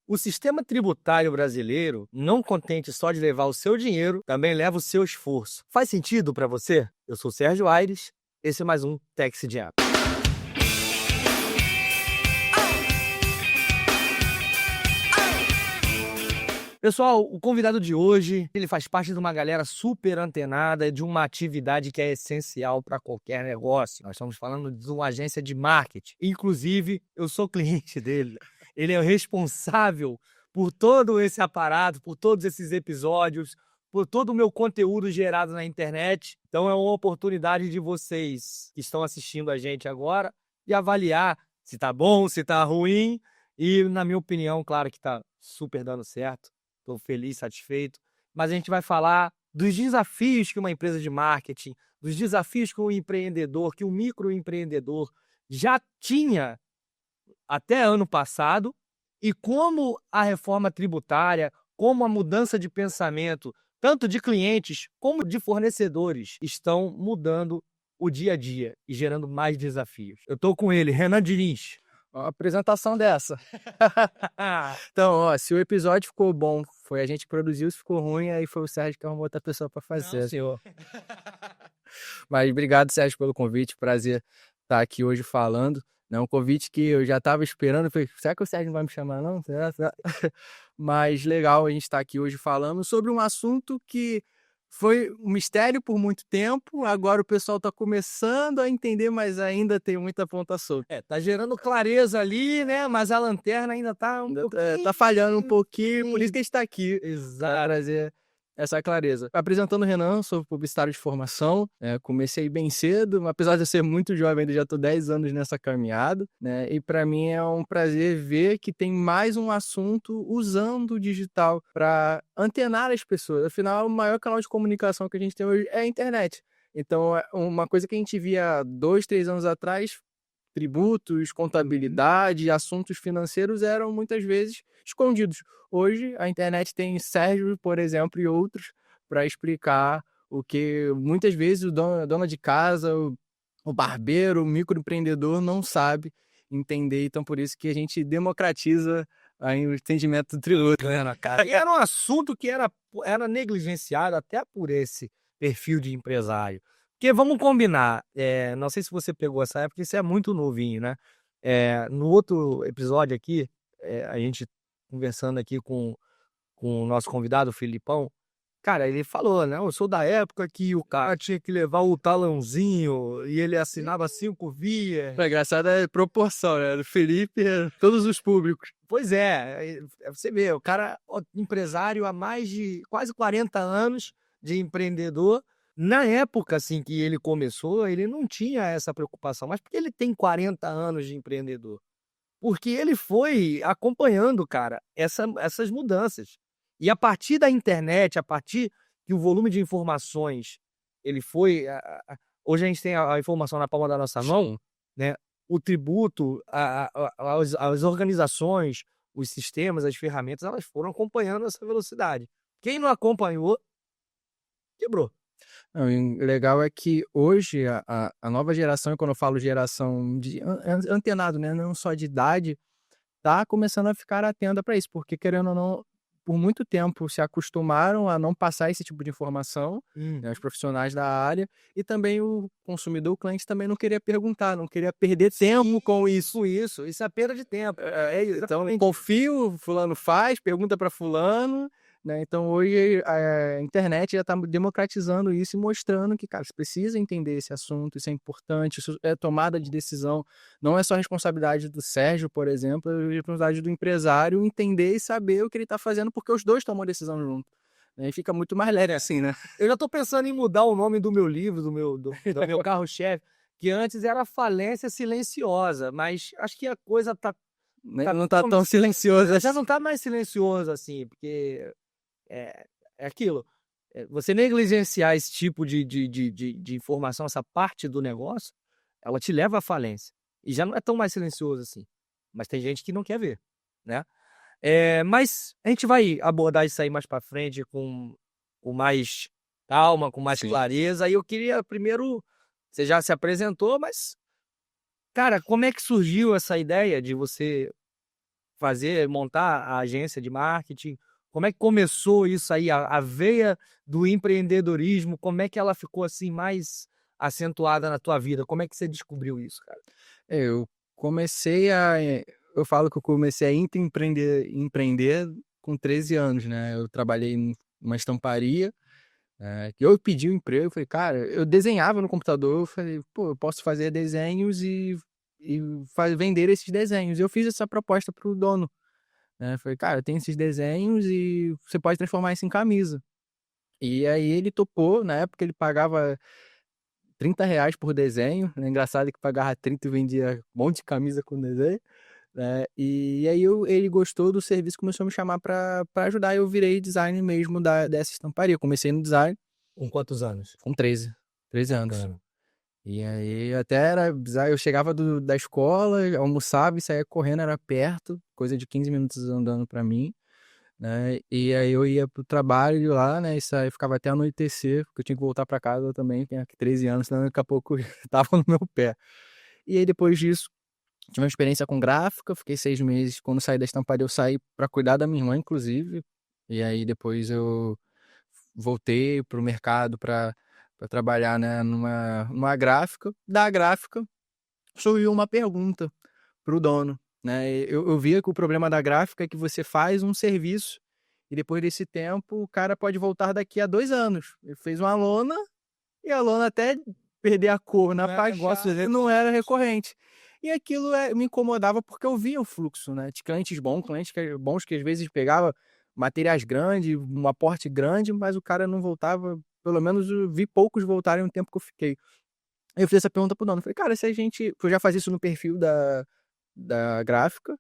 O sistema tributário brasileiro, não contente só de levar o seu dinheiro, também leva o seu esforço. Faz sentido para você? Eu sou o Sérgio Aires, esse é mais um Taxi Jam. Pessoal, o convidado de hoje, ele faz parte de uma galera super antenada, de uma atividade que é essencial para qualquer negócio. Nós estamos falando de uma agência de marketing. Inclusive, eu sou cliente dele. Ele é o responsável por todo esse aparato, por todos esses episódios, por todo o meu conteúdo gerado na internet. Então é uma oportunidade de vocês que estão assistindo a gente agora de avaliar se tá bom, se tá ruim. E, na minha opinião, claro que tá super dando certo. Estou feliz, satisfeito. Mas a gente vai falar dos desafios que uma empresa de marketing, dos desafios que um empreendedor, que um microempreendedor já tinha até ano passado e como a reforma tributária, como a mudança de pensamento, tanto de clientes como de fornecedores, estão mudando o dia a dia e gerando mais desafios. Eu estou com ele, Renan Diniz. Uma apresentação dessa. Então, ó, se o episódio ficou bom, foi a gente que produziu, se ficou ruim, aí foi o Sérgio que arrumou outra pessoa para fazer. Não, senhor. Mas obrigado, Sérgio, pelo convite. Prazer estar aqui hoje falando. É um convite que eu já estava esperando. Falei, será que o Sérgio não vai me chamar, não? Será? Mas legal a gente estar aqui hoje falando sobre um assunto que foi um mistério por muito tempo. Agora o pessoal está começando a entender, mas ainda tem muita ponta solta. Tá gerando clareza ali, né? Mas a lanterna ainda tá Tá falhando um pouquinho, por isso que a gente está aqui. Exato. Para trazer essa clareza. Apresentando o Renan, sou publicitário de formação, comecei bem cedo, apesar de eu ser muito jovem, ainda já estou 10 anos nessa caminhada, né? E para mim é um prazer ver que tem mais um assunto usando o digital para antenar as pessoas. Afinal, o maior canal de comunicação que a gente tem hoje é a internet. Então, uma coisa que a gente via 2, 3 anos atrás, tributos, contabilidade, assuntos financeiros eram muitas vezes escondidos. Hoje, a internet tem Sérgio, por exemplo, e outros para explicar o que muitas vezes a dona de casa, o barbeiro, o microempreendedor não sabe entender. Então, por isso que a gente democratiza aí o entendimento do tributo. Cara. E era um assunto que era negligenciado até por esse perfil de empresário. Porque vamos combinar, não sei se você pegou essa época, isso é muito novinho, né? No outro episódio aqui, a gente conversando aqui com o nosso convidado, o Filipão, cara, ele falou, né? Eu sou da época que o cara tinha que levar o talãozinho e ele assinava 5 vias. É engraçado a proporção, né? Do Felipe, todos os públicos. Pois é, você vê, o cara empresário há mais de quase 40 anos de empreendedor. Na época assim que ele começou, ele não tinha essa preocupação, mas porque ele tem 40 anos de empreendedor? Porque ele foi acompanhando, cara, essas mudanças. E a partir da internet, a partir que o volume de informações, ele foi hoje a gente tem a informação na palma da nossa mão, né, o tributo, as organizações, os sistemas, as ferramentas, elas foram acompanhando essa velocidade. Quem não acompanhou, quebrou. Não, e o legal é que hoje a nova geração, e quando eu falo geração de antenado, né, não só de idade, tá começando a ficar atenta para isso, porque querendo ou não, por muito tempo se acostumaram a não passar esse tipo de informação, né, os profissionais da área, e também o consumidor, o cliente também não queria perguntar, não queria perder tempo com isso. Isso é perda de tempo. Então, confio, fulano faz, pergunta para fulano, né? Então, hoje a internet já está democratizando isso e mostrando que, cara, você precisa entender esse assunto, isso é importante, isso é tomada de decisão. Não é só responsabilidade do Sérgio, por exemplo, é responsabilidade do empresário entender e saber o que ele está fazendo, porque os dois tomam a decisão junto. E fica muito mais leve assim, né? Eu já estou pensando em mudar o nome do meu livro, do meu carro-chefe, que antes era Falência Silenciosa, mas acho que a coisa não está tão silenciosa. Já não está mais silencioso assim, porque é aquilo. Você negligenciar esse tipo de informação, essa parte do negócio, ela te leva à falência. E já não é tão mais silencioso assim. Mas tem gente que não quer ver, né? Mas a gente vai abordar isso aí mais para frente com mais calma, com mais clareza. E eu queria primeiro, você já se apresentou, mas, cara, como é que surgiu essa ideia de você montar a agência de marketing? Como é que começou isso aí, a veia do empreendedorismo, como é que ela ficou assim mais acentuada na tua vida? Como é que você descobriu isso, cara? Eu comecei a eu falo que eu comecei a empreender com 13 anos, né, eu trabalhei numa estamparia, que eu pedi o emprego, eu falei: "Cara", eu desenhava no computador, eu falei: "Pô, eu posso fazer desenhos e vender esses desenhos". Eu fiz essa proposta para o dono, né, eu falei: "Cara, eu tenho esses desenhos e você pode transformar isso em camisa". E aí ele topou, na época ele pagava R$ 30 por desenho, né, engraçado que pagava 30 e vendia um monte de camisa com desenho, né, e aí ele gostou do serviço, começou a me chamar pra ajudar, e eu virei designer mesmo dessa estamparia, comecei no design Com quantos anos? com 13 anos. Bacana. E aí até era bizarro, eu chegava da escola, almoçava e saía correndo, era perto, coisa de 15 minutos andando pra mim, né, e aí eu ia pro trabalho lá, né, e ficava até anoitecer, porque eu tinha que voltar pra casa também, tinha 13 anos, senão daqui a pouco tava no meu pé. E aí depois disso, tive uma experiência com gráfica, fiquei 6 meses, quando saí da estamparia eu saí pra cuidar da minha irmã inclusive, e aí depois eu voltei pro mercado pra trabalhar, né, numa gráfica. Da gráfica surgiu uma pergunta para o dono, né, eu via que o problema da gráfica é que você faz um serviço e depois desse tempo o cara pode voltar daqui a 2 anos. Ele fez uma lona e a lona até perder a cor na Não era negócio fachada não era recorrente. E aquilo, me incomodava porque eu via o fluxo, né, de clientes bons que às vezes pegava materiais grandes, um aporte grande, mas o cara não voltava, pelo menos eu vi poucos voltarem no tempo que eu fiquei. Aí eu fiz essa pergunta para o dono, falei: "Cara, se a gente", eu já fazia isso no perfil da gráfica,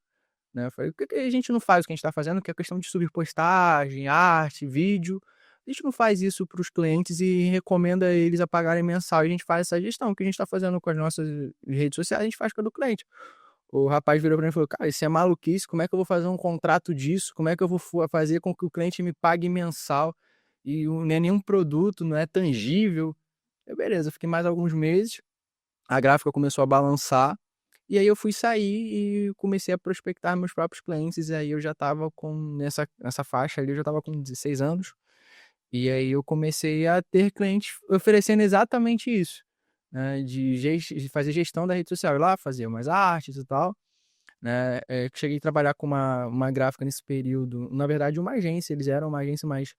né, eu falei: "Por que que a gente não faz o que a gente tá fazendo, que é questão de subir postagem, arte, vídeo, a gente não faz isso para os clientes e recomenda eles a pagarem mensal, e a gente faz essa gestão, o que a gente tá fazendo com as nossas redes sociais, a gente faz com a do cliente". O rapaz virou pra mim e falou: "Cara, isso é maluquice, como é que eu vou fazer um contrato disso? Como é que eu vou fazer com que o cliente me pague mensal e não é nenhum produto, não é tangível?". Eu: "Beleza", fiquei mais alguns meses, a gráfica começou a balançar, e aí eu fui sair e comecei a prospectar meus próprios clientes, e aí eu já estava nessa faixa ali, eu já estava com 16 anos, e aí eu comecei a ter clientes oferecendo exatamente isso, né, de fazer gestão da rede social. Eu lá fazia umas artes e tal, né, cheguei a trabalhar com uma gráfica nesse período, na verdade uma agência, eles eram uma agência, mas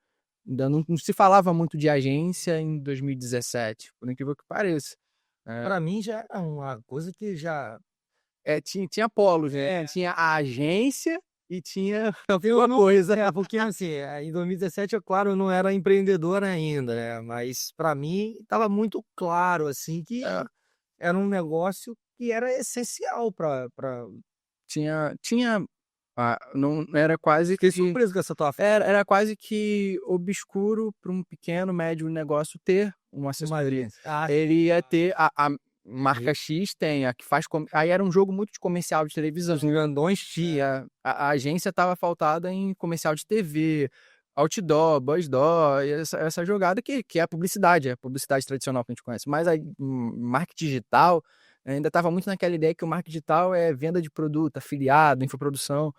ainda não se falava muito de agência em 2017, por incrível que pareça. Pra mim já era uma coisa que já Tinha polos, né, é, tinha a agência e tinha eu alguma não coisa. porque assim, em 2017 é claro, eu não era empreendedor ainda, né, mas pra mim estava muito claro, assim, É, que era um negócio que era essencial pra tinha não era quase fiquei que surpreso com essa tua era quase que obscuro para um pequeno, médio negócio ter uma uma assessoria. agência. Ah, Ele ia ter a marca X tem, a que faz aí era um jogo muito de comercial de televisão. os grandões tinha. A agência estava faltada em comercial de TV, outdoor, buzz door, e essa jogada que é a publicidade tradicional que a gente conhece. Mas aí, marketing digital ainda estava muito naquela ideia que o marketing digital é venda de produto, afiliado, infoprodução,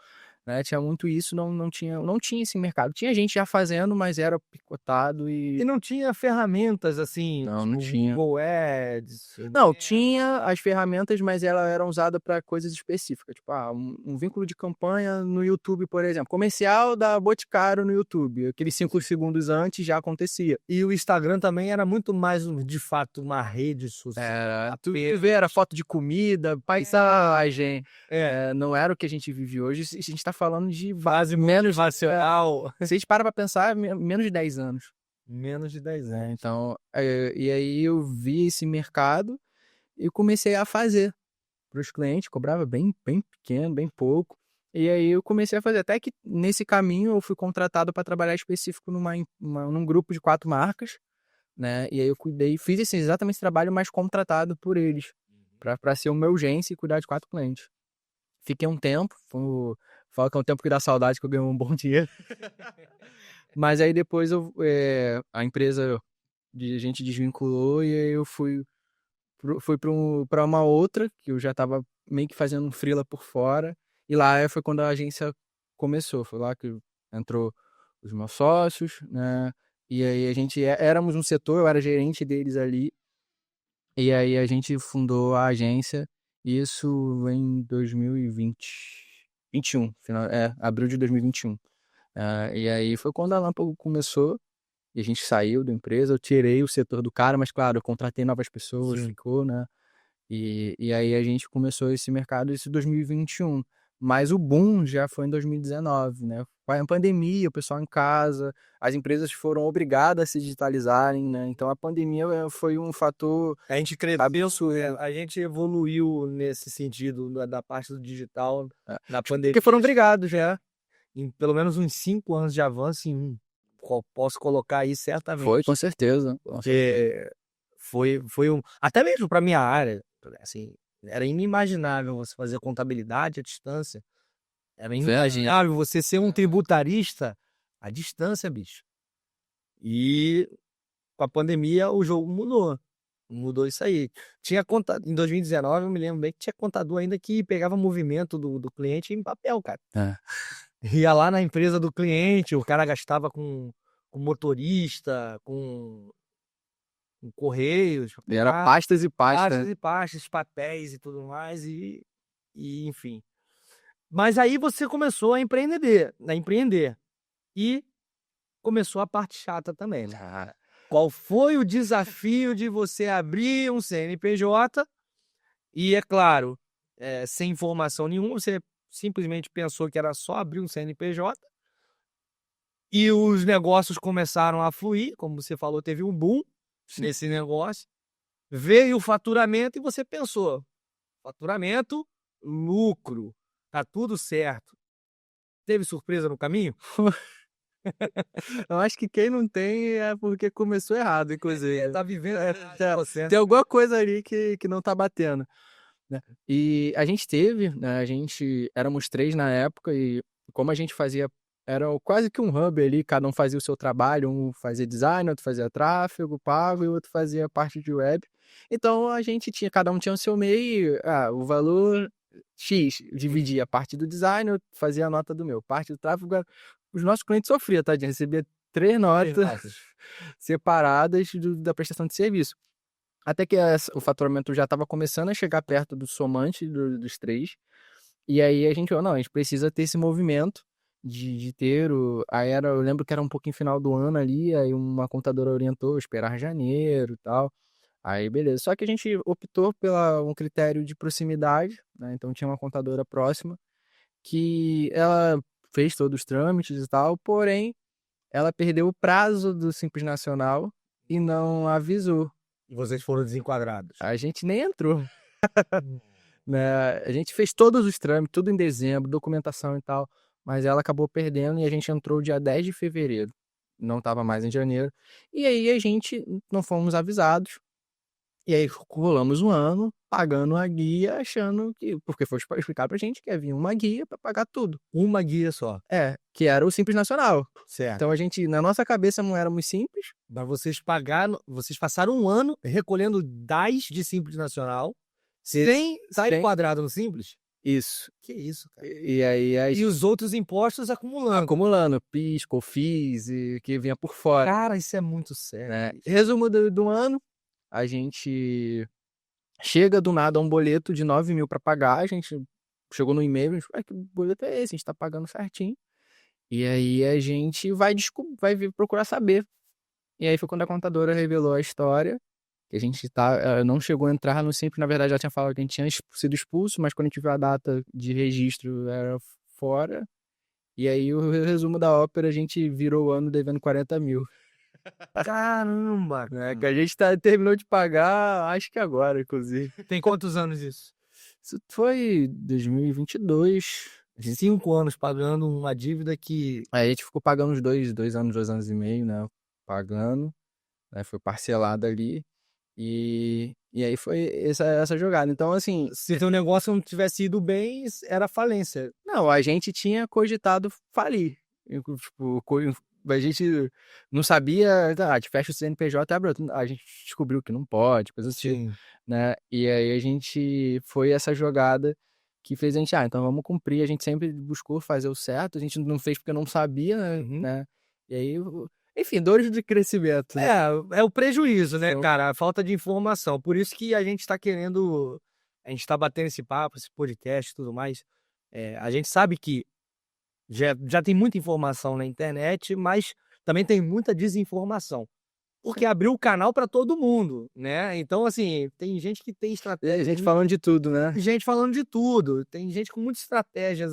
né, tinha muito isso, não tinha esse mercado. Tinha gente já fazendo, mas era picotado E e não tinha ferramentas, assim, não tipo tinha. Google Ads, Não, tinha as ferramentas, mas elas eram usadas para coisas específicas, tipo, um vínculo de campanha no YouTube, por exemplo, comercial da Boticário no YouTube, aqueles 5 segundos antes já acontecia. e o Instagram também era muito mais de fato, uma rede social Era tu apenas. vê, era foto de comida, paisagem, É, não era o que a gente vive hoje, a gente tá falando de fase menos motivacional. se a gente para pra pensar, menos de 10 anos. Menos de 10 anos. Então, e aí eu vi esse mercado e comecei a fazer para os clientes, cobrava bem pequeno, bem pouco. E aí eu comecei a fazer, até que nesse caminho eu fui contratado para trabalhar específico num grupo de 4 marcas, né? E aí eu cuidei, fiz exatamente esse trabalho, mas contratado por eles, para ser uma urgência e cuidar de 4 clientes. Fiquei um tempo, falo que é um tempo que dá saudade, que eu ganhei um bom dinheiro. Mas aí depois a empresa a gente desvinculou e aí eu fui para uma outra, que eu já estava meio que fazendo um freela por fora, E lá foi quando a agência começou, foi lá que entrou os meus sócios, né? E aí a gente éramos um setor, eu era gerente deles ali, e aí a gente fundou a agência, isso em 2021, abril de 2021. E aí foi quando a Lâmpago começou, e a gente saiu da empresa, eu tirei o setor do cara, mas claro, eu contratei novas pessoas, Sim. ficou, né? E aí a gente começou esse mercado esse 2021. Mas o boom já foi em 2019, né? Com a pandemia, o pessoal em casa, as empresas foram obrigadas a se digitalizarem, né? Então a pandemia foi um fator A gente cresceu, absurdo. a gente evoluiu nesse sentido da parte do digital na pandemia. Porque foram obrigados, né? Em pelo menos uns 5 anos de avanço posso colocar aí certamente. Foi, com certeza. Porque foi até mesmo para minha área, assim, era inimaginável você fazer contabilidade à distância. Era inimaginável você ser um tributarista à distância, bicho. E com a pandemia o jogo mudou. Mudou isso aí. Tinha conta em 2019, eu me lembro bem que tinha contador ainda que pegava movimento do cliente em papel, cara. Ia lá na empresa do cliente, o cara gastava com motorista, com correios. E era pastas e pastas. Pastas e pastas, papéis e tudo mais, e enfim. Mas aí você começou a empreender, e começou a parte chata também, né? Qual foi o desafio de você abrir um CNPJ e, é claro, sem informação nenhuma, você simplesmente pensou que era só abrir um CNPJ e os negócios começaram a fluir, como você falou, teve um boom nesse negócio, veio o faturamento e você pensou, faturamento, lucro, tá tudo certo. Teve surpresa no caminho? Eu acho que quem não tem é porque começou errado, inclusive. Tá vivendo, Tem alguma coisa ali que não tá batendo, né? E a gente teve, né? Éramos 3 na época e como a gente fazia, era quase que um hub ali, cada um fazia o seu trabalho, um fazia design, outro fazia tráfego pago e o outro fazia parte de web. Então cada um tinha o seu MEI, o valor X, dividia a parte do design, eu fazia a nota do meu, parte do tráfego. Os nossos clientes sofriam, tá? A gente recebia 3 notas separadas da prestação de serviço. Até que o faturamento já estava começando a chegar perto do somante dos 3. E aí a gente falou, não, a gente precisa ter esse movimento de ter eu lembro que era um pouquinho final do ano ali, aí uma contadora orientou esperar janeiro e tal. Aí beleza. Só que a gente optou por um critério de proximidade, né? Então tinha uma contadora próxima que ela fez todos os trâmites e tal, porém ela perdeu o prazo do Simples Nacional e não avisou. E vocês foram desenquadrados. A gente nem entrou. Né? A gente fez todos os trâmites, tudo em dezembro, documentação e tal, mas ela acabou perdendo e a gente entrou dia 10 de fevereiro. Não estava mais em janeiro. E aí a gente não fomos avisados. E aí rolamos um ano pagando a guia, achando que... Porque foi explicar pra gente que havia uma guia para pagar tudo. Uma guia só. Que era o Simples Nacional. Certo. Então a gente, na nossa cabeça, não éramos simples. Mas vocês passaram um ano recolhendo DAS de Simples Nacional, sem estar enquadrado no Simples? Isso. Que isso, cara. E aí... E os outros impostos acumulando. Acumulando, PIS, COFINS, e que vinha por fora. Cara, isso é muito sério. Né? Resumo do ano, a gente chega do nada a um boleto de 9 mil para pagar, a gente chegou no e-mail, a gente falou, que boleto é esse? A gente tá pagando certinho. E aí a gente vai procurar saber. E aí foi quando a contadora revelou a história, que a gente não chegou a entrar no Simples, na verdade ela tinha falado que a gente tinha sido expulso, mas quando a gente viu a data de registro era fora. E aí o resumo da ópera, a gente virou o ano devendo 40 mil. Caramba! Que a gente terminou de pagar, acho que agora, inclusive. Tem quantos anos isso? Isso foi 2022. 5 anos pagando uma dívida que... Aí a gente ficou pagando uns 2 anos, 2 anos e meio, né? Pagando. Né? Foi parcelado ali. E aí foi essa jogada. Então, assim... Se teu negócio não tivesse ido bem, era falência. Não, a gente tinha cogitado falir. Tipo, a gente não sabia, a gente fecha o CNPJ, a gente descobriu que não pode, coisa assim, né? E aí a gente foi essa jogada que fez a gente, então vamos cumprir. A gente sempre buscou fazer o certo, a gente não fez porque não sabia, né? E aí, enfim, dores de crescimento, né? É o prejuízo, né, Então- cara? A falta de informação. Por isso que a gente tá querendo. A gente tá batendo esse papo, esse podcast e tudo mais. A gente sabe que já tem muita informação na internet, mas também tem muita desinformação. Porque abriu o canal para todo mundo, né? Então, assim, tem gente que tem E a estratégia. gente falando de tudo, né? Gente falando de tudo. Tem gente com muitas estratégias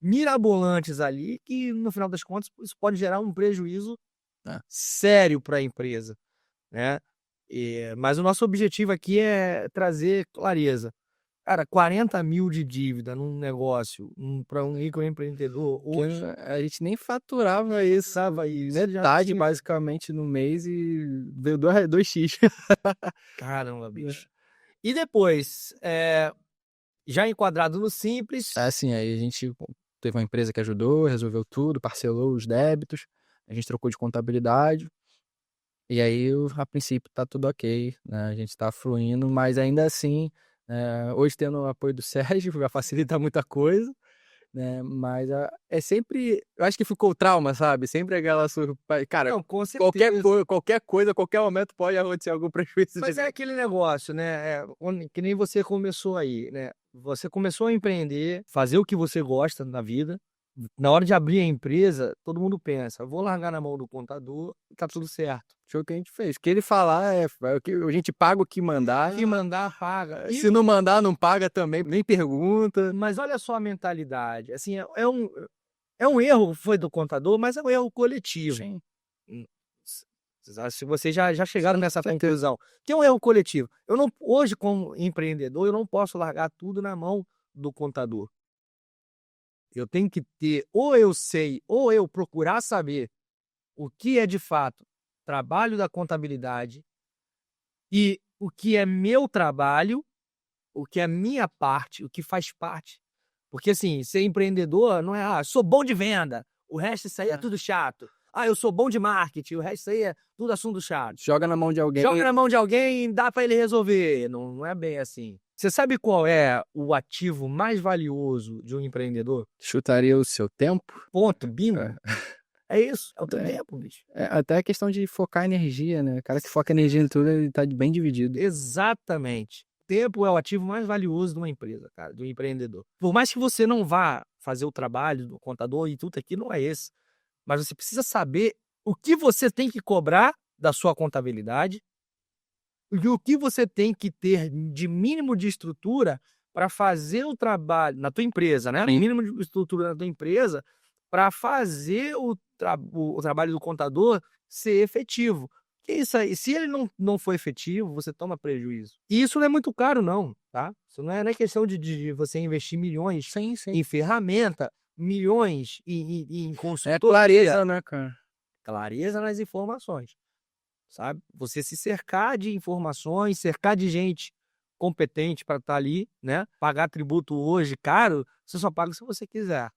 mirabolantes ali, que no final das contas isso pode gerar um prejuízo sério para a empresa, né? Mas o nosso objetivo aqui é trazer clareza. Cara, 40 mil de dívida num negócio, para um microempreendedor Porque hoje, a gente nem faturava isso, sabe? metade basicamente no mês e veio 2x. Caramba, bicho. E depois, já enquadrado no Simples, Assim, aí a gente teve uma empresa que ajudou, resolveu tudo, parcelou os débitos, a gente trocou de contabilidade, e aí a princípio tá tudo ok, né? A gente tá fluindo, mas ainda assim, hoje tendo o apoio do Sérgio, já facilita muita coisa, né? Mas é sempre, eu acho que ficou trauma, sabe? Sempre aquela surpresa, cara, não, com certeza. qualquer coisa, qualquer momento pode acontecer algum prejuízo. Mas é aquele negócio, né? Que nem você começou aí, né? Você começou a empreender, fazer o que você gosta na vida. Na hora de abrir a empresa, todo mundo pensa, vou largar na mão do contador e tá tudo certo. Foi o que a gente fez. O que ele falar o que a gente paga o que mandar. Se mandar, paga. Se não mandar, não paga também, nem pergunta. Mas olha só a mentalidade. Assim, é um erro, foi do contador, mas é um erro coletivo. Sim. Se vocês já chegaram nessa certeza. conclusão, que é um erro coletivo. Eu não, hoje, como empreendedor, eu não posso largar tudo na mão do contador. Eu tenho que ter, ou eu sei, ou eu procurar saber o que é de fato trabalho da contabilidade e o que é meu trabalho, o que é minha parte, o que faz parte. Porque assim, ser empreendedor não é, sou bom de venda, o resto isso aí é tudo chato. Eu sou bom de marketing, o resto isso aí é tudo assunto chato. Joga na mão de alguém. Joga na mão de alguém, dá para ele resolver. Não é bem assim. Você sabe qual é o ativo mais valioso de um empreendedor? Chutaria o seu tempo. Ponto, bingo. É isso, é o teu É. tempo, bicho. Até a questão de focar energia, né? O cara que foca energia em tudo, ele tá bem dividido. Exatamente. Tempo é o ativo mais valioso de uma empresa, cara, de um empreendedor. Por mais que você não vá fazer o trabalho do contador e tudo aqui não é esse, mas você precisa saber o que você tem que cobrar da sua contabilidade e o que você tem que ter de mínimo de estrutura para fazer o trabalho na tua empresa, né? Sim. Mínimo de estrutura na tua empresa para fazer o trabalho do contador ser efetivo. Que isso aí, se ele não for efetivo, você toma prejuízo. E isso não é muito caro, não, tá? Isso não é questão de você investir milhões em ferramenta, milhões em É consultoria. clareza, né, cara? Clareza nas informações, sabe? Você se cercar de informações, cercar de gente competente para estar ali, né? Pagar tributo hoje caro, você só paga se você quiser.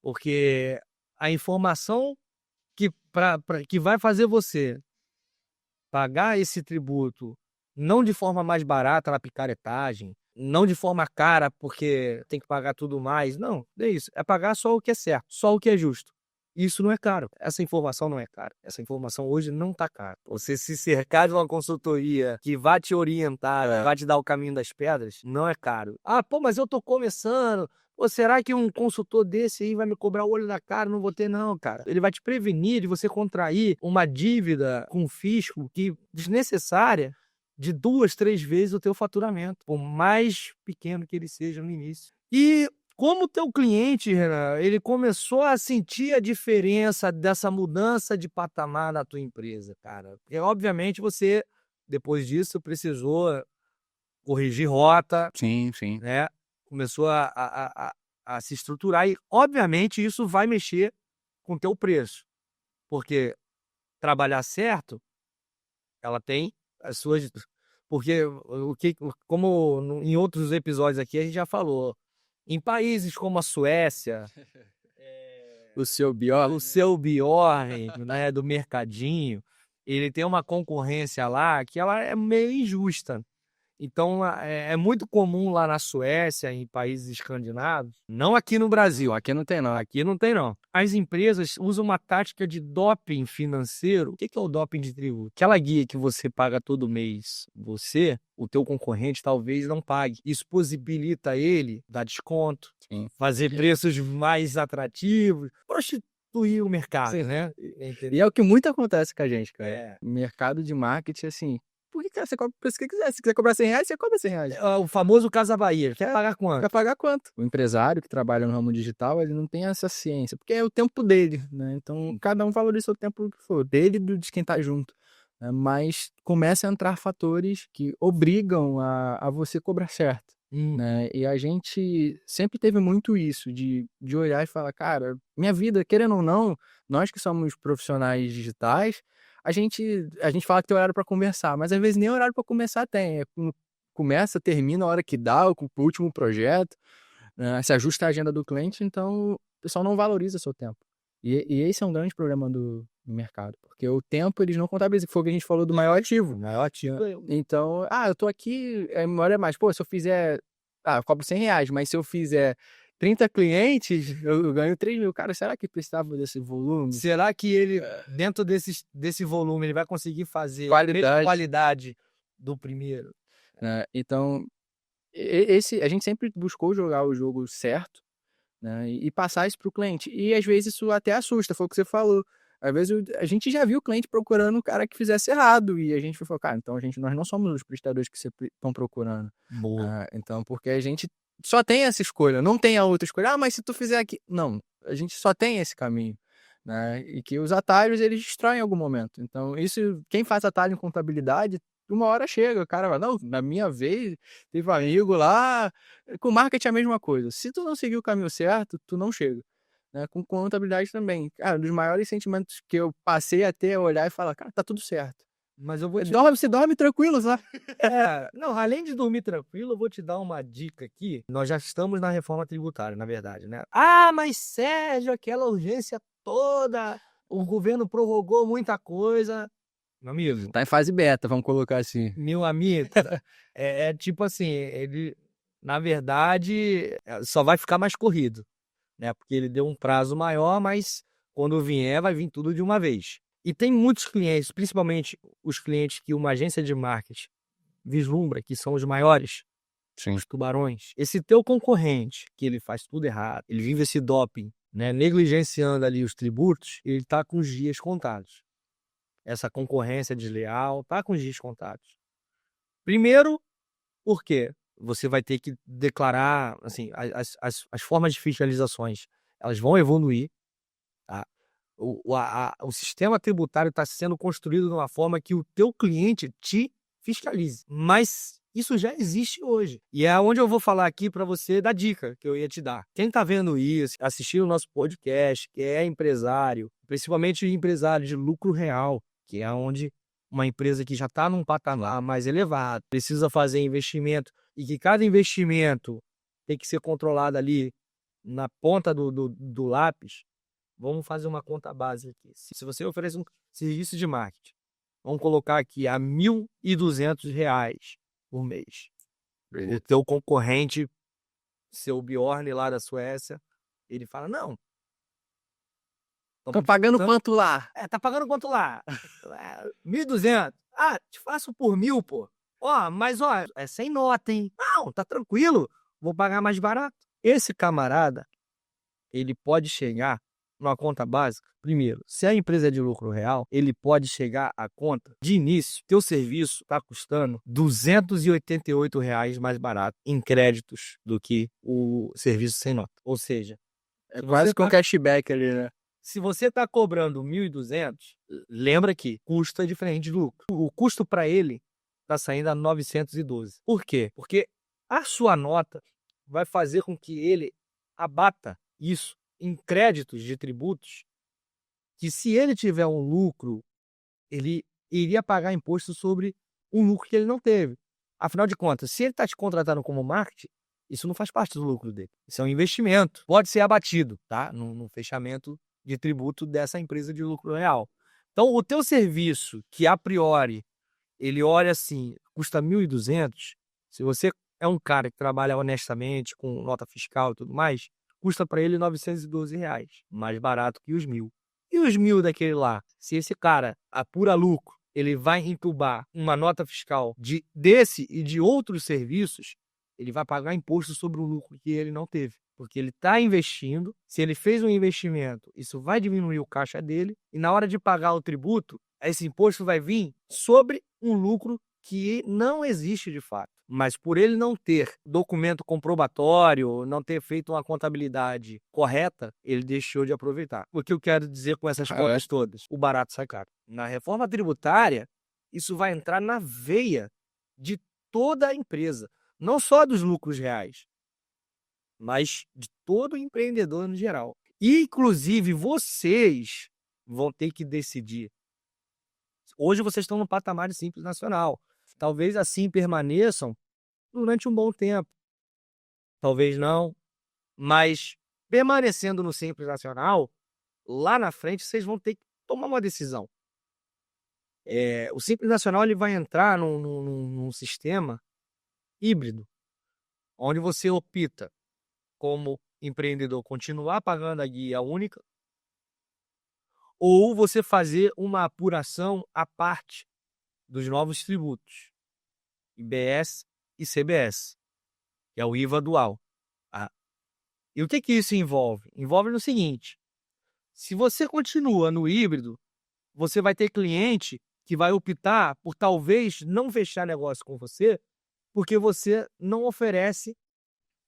Porque a informação que vai fazer você pagar esse tributo não de forma mais barata na picaretagem, não de forma cara porque tem que pagar tudo mais, não, é isso, é pagar só o que é certo, só o que é justo. Isso não é caro, essa informação não é cara, essa informação hoje não tá cara. Você se cercar de uma consultoria que vai te orientar, vai te dar o caminho das pedras, não é caro. Pô, mas eu tô começando, pô, será que um consultor desse aí vai me cobrar o olho da cara? Não vou ter não, cara. Ele vai te prevenir de você contrair uma dívida com fisco que desnecessária de 2, 3 vezes o teu faturamento, por mais pequeno que ele seja no início. E como o teu cliente, Renan, ele começou a sentir a diferença dessa mudança de patamar na tua empresa, cara? Porque, obviamente, você, depois disso, precisou corrigir rota, Sim. né? Começou a se estruturar e, obviamente, isso vai mexer com o teu preço. Porque trabalhar certo, ela tem as suas... Porque, como em outros episódios aqui a gente já falou, em países como a Suécia, O seu Bjorn. o seu Bjorn, né, do mercadinho, ele tem uma concorrência lá que ela é meio injusta. Então, é muito comum lá na Suécia, em países escandinavos, não aqui no Brasil, Aqui não tem, não. aqui não tem não. As empresas usam uma tática de doping financeiro. O que é o doping de tributo? Aquela guia que você paga todo mês, o teu concorrente, talvez não pague. Isso possibilita ele dar desconto, Sim. fazer preços mais atrativos, prostituir o mercado, Sim. né? E é o que muito acontece com a gente, cara. É. Mercado de marketing, assim, por que, cara, você cobra o preço que quiser? Se quiser cobrar R$100, você cobra R$100. O famoso Casa Bahia. Quer pagar quanto? Vai pagar quanto? O empresário que trabalha no ramo digital, ele não tem essa ciência, porque é o tempo dele, né? Então, cada um valoriza o tempo que for, dele e de quem tá junto. Né? Mas começa a entrar fatores que obrigam a você cobrar certo. Né? E a gente sempre teve muito isso, de olhar e falar, cara, minha vida, querendo ou não, nós que somos profissionais digitais, a gente fala que tem horário para conversar, mas às vezes nem horário para começar tem. Começa, termina a hora que dá, com o último projeto, né? Se ajusta a agenda do cliente, então o pessoal não valoriza o seu tempo. E esse é um grande problema do mercado, porque o tempo eles não contabilizam, que foi o que a gente falou do maior ativo. Maior ativo. Então, eu tô aqui, a memória é mais, pô, se eu fizer, eu cobro R$100, mas se eu fizer 30 clientes, eu ganho 3 mil. Cara, será que precisava desse volume? Será que ele, dentro desse volume, ele vai conseguir fazer Qualidade do primeiro? Então, a gente sempre buscou jogar o jogo certo, né, e passar isso para o cliente. E às vezes isso até assusta, foi o que você falou. Às vezes a gente já viu o cliente procurando um cara que fizesse errado, e a gente falou, cara, então nós não somos os prestadores que você estão procurando. Boa. Então, porque a gente só tem essa escolha, não tem a outra escolha. Mas se tu fizer aqui... Não, a gente só tem esse caminho. Né? E que os atalhos, eles destroem em algum momento. Então, isso, quem faz atalho em contabilidade, uma hora chega, o cara vai, não, na minha vez, teve um amigo lá, com marketing é a mesma coisa. Se tu não seguir o caminho certo, tu não chega. Né? Com contabilidade também. Cara, um dos maiores sentimentos que eu passei até a olhar e falar, cara, tá tudo certo. Mas eu vou te... Você dorme tranquilo, sabe? Não, além de dormir tranquilo, eu vou te dar uma dica aqui. Nós já estamos na reforma tributária, na verdade, né? Mas Sérgio, aquela urgência toda, o governo prorrogou muita coisa. Meu amigo. Tá em fase beta, vamos colocar assim. Meu amigo, é tipo assim, ele, na verdade, só vai ficar mais corrido, né? Porque ele deu um prazo maior, mas quando vier, vai vir tudo de uma vez. E tem muitos clientes, principalmente os clientes que uma agência de marketing vislumbra, que são os maiores, Sim. Os tubarões. Esse teu concorrente, que ele faz tudo errado, ele vive esse doping, né, negligenciando ali os tributos, ele tá com os dias contados. Essa concorrência desleal tá com os dias contados. Primeiro, por quê? Você vai ter que declarar, assim, as formas de fiscalizações, elas vão evoluir, tá? O sistema tributário está sendo construído de uma forma que o teu cliente te fiscalize. Mas isso já existe hoje. E é onde eu vou falar aqui para você da dica que eu ia te dar. Quem está vendo isso, assistindo o nosso podcast, que é empresário, principalmente empresário de lucro real, que é onde uma empresa que já está num patamar mais elevado, precisa fazer investimento, e que cada investimento tem que ser controlado ali na ponta do lápis. Vamos fazer uma conta base aqui. Se você oferece um serviço de marketing, vamos colocar aqui a R$1.200 por mês. O teu concorrente, seu Bjorn lá da Suécia, ele fala, não. Tá pagando quanto lá? Tá pagando quanto lá? 1.200. Te faço por 1.000, pô. Mas é sem nota, hein? Não, tá tranquilo. Vou pagar mais barato. Esse camarada, ele pode chegar numa conta básica. Primeiro, se a empresa é de lucro real, ele pode chegar à conta de início. Teu serviço está custando R$288 mais barato em créditos do que o serviço sem nota. Ou seja, é quase com cashback ali, né? Se você está cobrando 1.200, lembra que custo é diferente de lucro. O custo para ele está saindo a 912. Por quê? Porque a sua nota vai fazer com que ele abata isso em créditos de tributos, que se ele tiver um lucro, ele iria pagar imposto sobre um lucro que ele não teve. Afinal de contas, se ele está te contratando como marketing, isso não faz parte do lucro dele. Isso é um investimento. Pode ser abatido, tá? No fechamento de tributo dessa empresa de lucro real. Então, o teu serviço, que a priori, ele olha assim, custa 1.200, Se você é um cara que trabalha honestamente, com nota fiscal e tudo mais, custa para ele R$ 912, mais barato que os 1.000. E os 1.000 daquele lá? Se esse cara apura lucro, ele vai entubar uma nota fiscal desse e de outros serviços, ele vai pagar imposto sobre o lucro que ele não teve. Porque ele está investindo, se ele fez um investimento, isso vai diminuir o caixa dele, e na hora de pagar o tributo, esse imposto vai vir sobre um lucro que não existe de fato. Mas por ele não ter documento comprobatório, não ter feito uma contabilidade correta, ele deixou de aproveitar. O que eu quero dizer com essas contas todas? O barato sai caro. Na reforma tributária, isso vai entrar na veia de toda a empresa, não só dos lucros reais, mas de todo empreendedor no geral. E, inclusive, vocês vão ter que decidir. Hoje vocês estão no patamar de Simples Nacional. Talvez assim permaneçam durante um bom tempo. Talvez não. Mas permanecendo no Simples Nacional, lá na frente vocês vão ter que tomar uma decisão. O Simples Nacional ele vai entrar num sistema híbrido, onde você opta como empreendedor continuar pagando a guia única, ou você fazer uma apuração à parte dos novos tributos, IBS e CBS, que é o IVA dual. Tá? E o que isso envolve? Envolve no seguinte: se você continua no híbrido, você vai ter cliente que vai optar por talvez não fechar negócio com você, porque você não oferece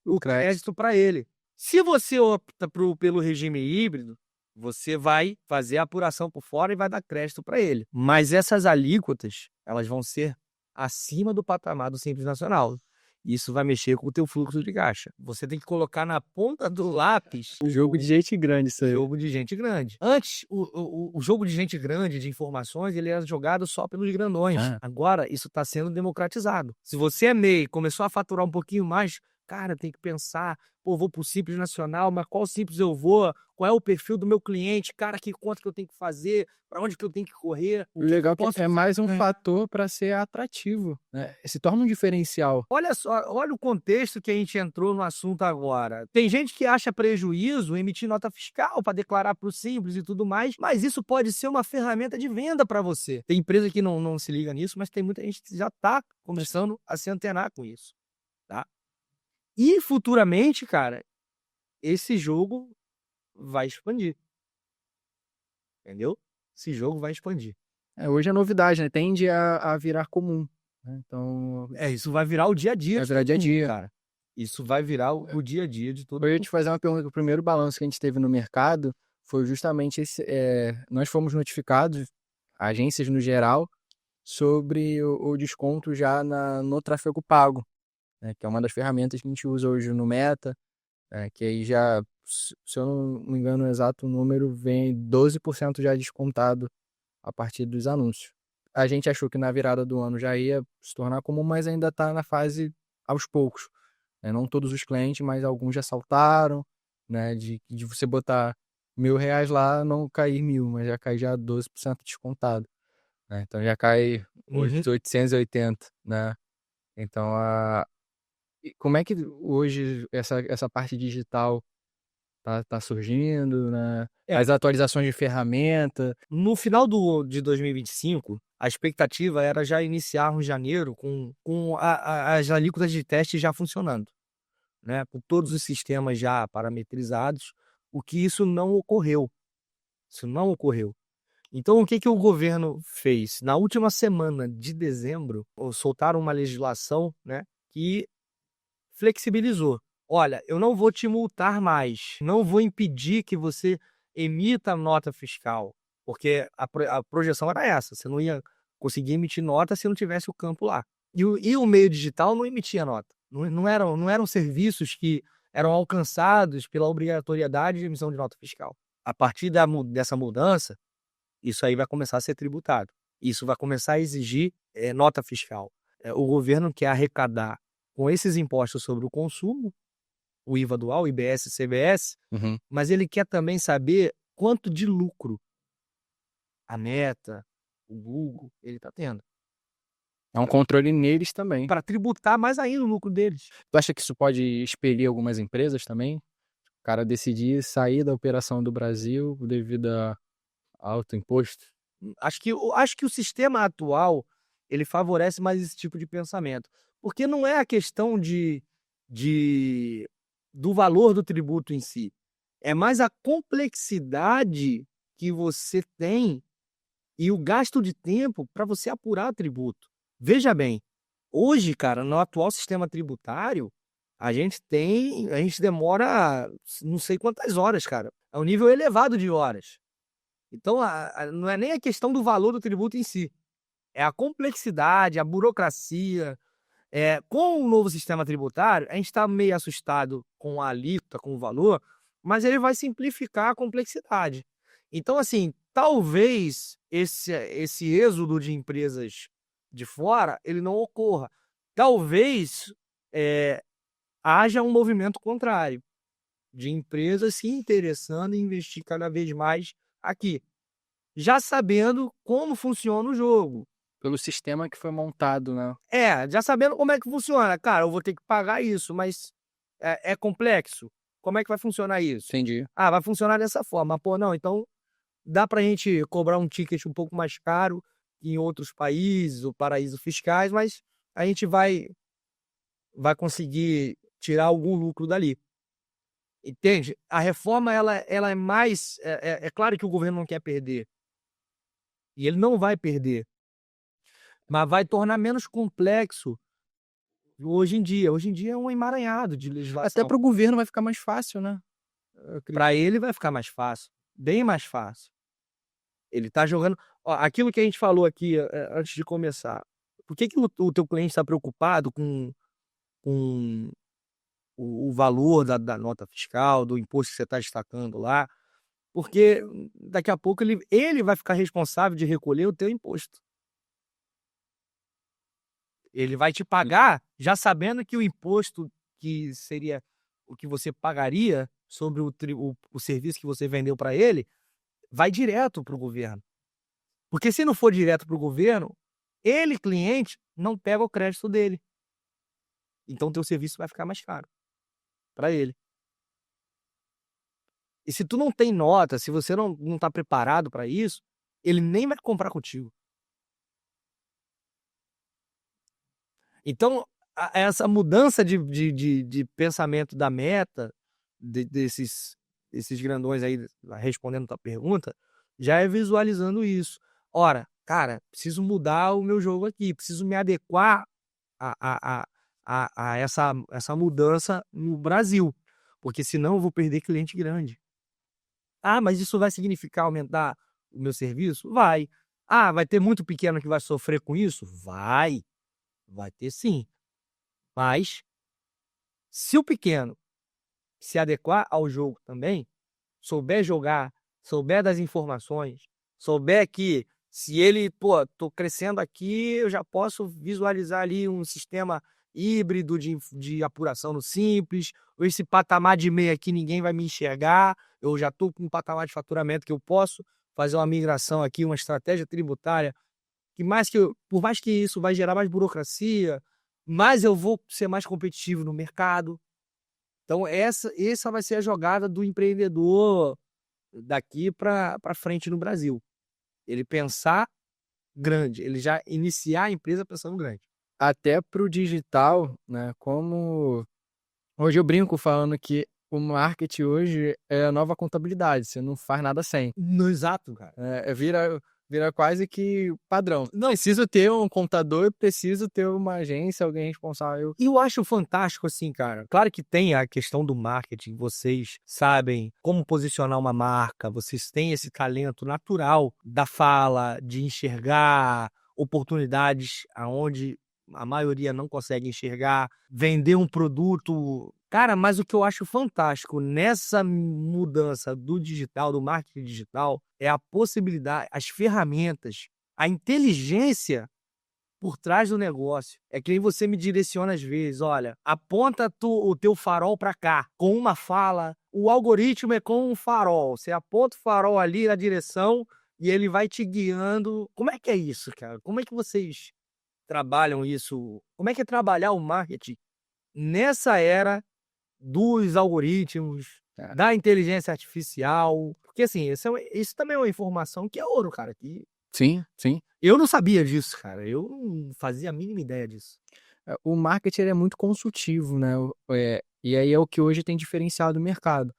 o crédito para ele. Se você opta pelo regime híbrido, você vai fazer a apuração por fora e vai dar crédito para ele. Mas essas alíquotas, elas vão ser acima do patamar do Simples Nacional. Isso vai mexer com o teu fluxo de caixa. Você tem que colocar na ponta do lápis Um jogo de gente grande isso aí. jogo de gente grande. Antes, o jogo de gente grande, de informações, ele era jogado só pelos grandões. Agora, isso está sendo democratizado. Se você é MEI e começou a faturar um pouquinho mais, cara, tem que pensar, pô, vou pro Simples Nacional, mas qual Simples eu vou? Qual é o perfil do meu cliente? Cara, que conta que eu tenho que fazer? Para onde que eu tenho que correr? O legal é que é mais um fator para ser atrativo, né? Se torna um diferencial. Olha só, olha o contexto que a gente entrou no assunto agora. Tem gente que acha prejuízo emitir nota fiscal para declarar para o Simples e tudo mais, mas isso pode ser uma ferramenta de venda para você. Tem empresa que não se liga nisso, mas tem muita gente que já está começando a se antenar com isso, tá? E futuramente, cara, esse jogo vai expandir. Entendeu? Esse jogo vai expandir. Hoje é novidade, né? Tende a virar comum, né? Então, Isso vai virar o dia a dia. vai virar dia a dia. Cara. Isso vai virar o dia a dia de todo Eu ia mundo. te fazer uma pergunta. O primeiro balanço que a gente teve no mercado foi justamente esse. Nós fomos notificados, agências no geral, sobre o desconto já no tráfego pago, né? Que é uma das ferramentas que a gente usa hoje no Meta, que aí já, se eu não me engano, o exato número vem 12% já descontado a partir dos anúncios. A gente achou que na virada do ano já ia se tornar comum, mas ainda está na fase aos poucos. Não todos os clientes, mas alguns já saltaram, né? De você botar R$ 1.000 lá, não cair 1.000, mas já cai já 12% descontado, né? Então já cai 880, né? Então, como é que hoje essa parte digital tá surgindo, né? As atualizações de ferramenta. No final de 2025, a expectativa era já iniciar em janeiro com as alíquotas de teste já funcionando, né? Com todos os sistemas já parametrizados, o que isso não ocorreu. Isso não ocorreu. Então, o que o governo fez? Na última semana de dezembro, soltaram uma legislação, né, que flexibilizou. Olha, eu não vou te multar mais, não vou impedir que você emita nota fiscal, porque a projeção era essa, você não ia conseguir emitir nota se não tivesse o campo lá. E o meio digital não emitia nota. Não eram serviços que eram alcançados pela obrigatoriedade de emissão de nota fiscal. A partir dessa mudança, isso aí vai começar a ser tributado. Isso vai começar a exigir nota fiscal. O governo quer arrecadar com esses impostos sobre o consumo, o IVA dual, IBS e CBS, mas ele quer também saber quanto de lucro a Meta, o Google, ele está tendo. É um controle neles também. para tributar mais ainda o lucro deles. Tu acha que isso pode expelir algumas empresas também? O cara decidir sair da operação do Brasil devido a alto imposto? Acho que o sistema atual, ele favorece mais esse tipo de pensamento, porque não é a questão de do valor do tributo em si, é mais a complexidade que você tem e o gasto de tempo para você apurar tributo. Veja bem, hoje, cara, no atual sistema tributário, a gente demora não sei quantas horas, cara. É um nível elevado de horas. Então, não é nem a questão do valor do tributo em si, é a complexidade, a burocracia. Com o novo sistema tributário, a gente está meio assustado com a alíquota, com o valor, mas ele vai simplificar a complexidade. Então, assim, talvez esse êxodo de empresas de fora ele não ocorra. Talvez haja um movimento contrário, de empresas se interessando em investir cada vez mais aqui, já sabendo como funciona o jogo. Pelo sistema que foi montado, né? Já sabendo como é que funciona. Cara, eu vou ter que pagar isso, mas é complexo. Como é que vai funcionar isso? Entendi. Vai funcionar dessa forma. Pô, não, então dá pra gente cobrar um ticket um pouco mais caro que em outros países ou paraísos fiscais, mas a gente vai conseguir tirar algum lucro dali. Entende? A reforma ela é mais. É claro que o governo não quer perder. E ele não vai perder. Mas vai tornar menos complexo hoje em dia. Hoje em dia é um emaranhado de Até legislação. para o governo vai ficar mais fácil, né? Para ele vai ficar mais fácil, bem mais fácil. Ele tá jogando. Ó, aquilo que a gente falou aqui antes de começar. Por que o teu cliente está preocupado com o valor da nota fiscal, do imposto que você está destacando lá? Porque daqui a pouco ele vai ficar responsável de recolher o teu imposto. Ele vai te pagar já sabendo que o imposto que seria o que você pagaria sobre o serviço que você vendeu para ele, vai direto para o governo. Porque se não for direto para o governo, ele, cliente, não pega o crédito dele. Então teu serviço vai ficar mais caro para ele. E se tu não tem nota, se você não tá preparado para isso, ele nem vai comprar contigo. Então, essa mudança de pensamento da meta, desses grandões aí, respondendo a tua pergunta, já é visualizando isso. Ora, cara, preciso mudar o meu jogo aqui, preciso me adequar a essa mudança no Brasil, porque senão eu vou perder cliente grande. Mas isso vai significar aumentar o meu serviço? Vai. Vai ter muito pequeno que vai sofrer com isso? Vai ter sim. Mas, se o pequeno se adequar ao jogo também, souber jogar, souber das informações, souber que se ele, tô crescendo aqui, eu já posso visualizar ali um sistema híbrido de apuração no Simples, ou esse patamar de meia aqui ninguém vai me enxergar, eu já tô com um patamar de faturamento que eu posso fazer uma migração aqui, uma estratégia tributária, por mais que isso vai gerar mais burocracia, mas eu vou ser mais competitivo no mercado. Então essa vai ser a jogada do empreendedor daqui para frente no Brasil. Ele pensar grande, ele já iniciar a empresa pensando grande. Até para o digital, né? Como hoje eu brinco falando que o marketing hoje é a nova contabilidade, você não faz nada sem. No exato, cara. Vira quase que padrão. Não, preciso ter um contador, preciso ter uma agência, alguém responsável. E eu acho fantástico assim, cara. Claro que tem a questão do marketing, vocês sabem como posicionar uma marca, vocês têm esse talento natural da fala, de enxergar oportunidades aonde a maioria não consegue enxergar, vender um produto. Cara, mas o que eu acho fantástico nessa mudança do digital, do marketing digital, é a possibilidade, as ferramentas, a inteligência por trás do negócio. É que nem você me direciona às vezes, olha, aponta o teu farol para cá, com uma fala, o algoritmo é com um farol, você aponta o farol ali na direção e ele vai te guiando. Como é que é isso, cara? Como é que vocês trabalham isso? Como é que é trabalhar o marketing nessa era dos algoritmos, É. da inteligência artificial? Porque, assim, isso também é uma informação que é ouro, cara, que Sim, sim. eu não sabia disso, cara, eu não fazia a mínima ideia disso. O marketing ele é muito consultivo, né, e aí é o que hoje tem diferenciado o mercado.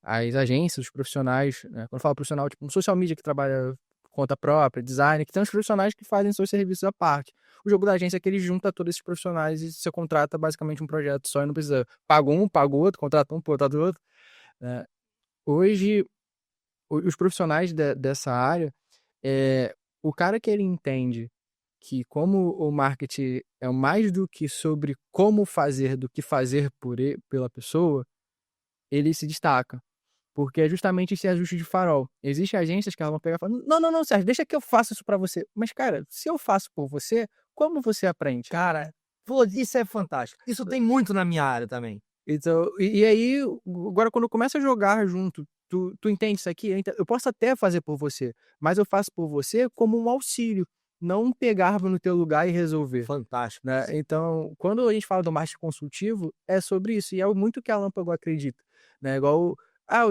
As agências, os profissionais, né, quando eu falo profissional, tipo um social media que trabalha por conta própria, design, que tem os profissionais que fazem seus serviços à parte. O jogo da agência é que ele junta todos esses profissionais e você contrata basicamente um projeto só e não precisa paga um, paga o outro, contrata um, contrata o outro, né. Hoje, os profissionais dessa área, o cara que ele entende que como o marketing é mais do que sobre como fazer do que fazer pela pessoa, ele se destaca. Porque é justamente esse ajuste de farol. Existem agências que elas vão pegar e falar: "Não, não, não, Sérgio, deixa que eu faço isso pra você". Mas, cara, se eu faço por você, como você aprende? Cara, pô, isso é fantástico. Isso tem muito na minha área também. Então, e aí, agora quando começa a jogar junto, tu entende isso aqui? Eu posso até fazer por você, mas eu faço por você como um auxílio, não um pegar no teu lugar e resolver. Fantástico Né, isso. então, quando a gente fala do marketing consultivo, é sobre isso, e é muito que a Lâmpago acredita, né, igual,